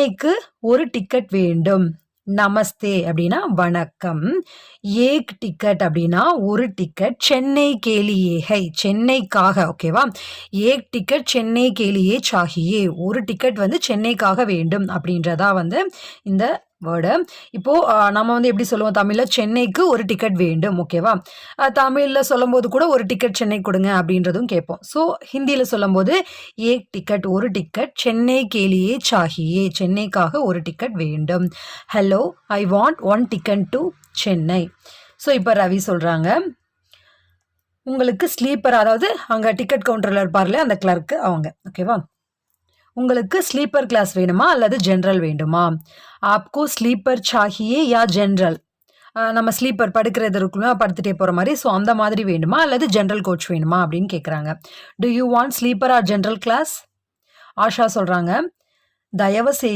சென்னைக்கு ஒரு டிக்கெட் வேண்டும். நமஸ்தே அப்படின்னா வணக்கம். ஏக் டிக்கெட் அப்படின்னா ஒரு டிக்கெட். சென்னை கேலியே ஹை சென்னைக்காக, ஓகேவா? ஏக் டிக்கெட் சென்னை கேலியே சாகியே, ஒரு டிக்கெட் வந்து சென்னைக்காக வேண்டும் அப்படின்றதா வந்து இந்த வேர்டு. இப்போ நம்ம வந்து எப்படி சொல்லுவோம் தமிழ்ல, சென்னைக்கு ஒரு டிக்கெட் வேண்டும், ஓகேவா? தமிழ்ல சொல்லும்போது கூட ஒரு டிக்கெட் சென்னை கொடுங்க அப்படின்றதும் கேட்போம். ஸோ ஹிந்தியில சொல்லும்போது ஏக் டிக்கெட் ஒரு டிக்கெட், சென்னை கேலியே சாகியே சென்னைக்காக ஒரு டிக்கெட் வேண்டும். Hello, I want one ticket to Chennai. So இப்போ ரவி சொல்றாங்க, உங்களுக்கு ஸ்லீப்பர், அதாவது அங்கே டிக்கெட் கவுண்டரில் இருப்பார்ல அந்த கிளர்க்கு அவங்க, ஓகேவா? உங்களுக்கு ஸ்லீப்பர் கிளாஸ் வேணுமா அல்லது ஜென்ரல் வேண்டுமா? ஆப்கோ ஸ்லீப்பர் சாகியே யா ஜென்ரல்? நம்ம ஸ்லீப்பர் படுக்கிறது இருக்குல்ல, படுத்துட்டே போகிற மாதிரி, ஸோ அந்த மாதிரி வேணுமா அல்லது ஜென்ரல் கோச் வேணுமா அப்படின்னு கேட்குறாங்க. Do you want sleeper or general class? Asha சொல்கிறாங்க, தயவு செய்து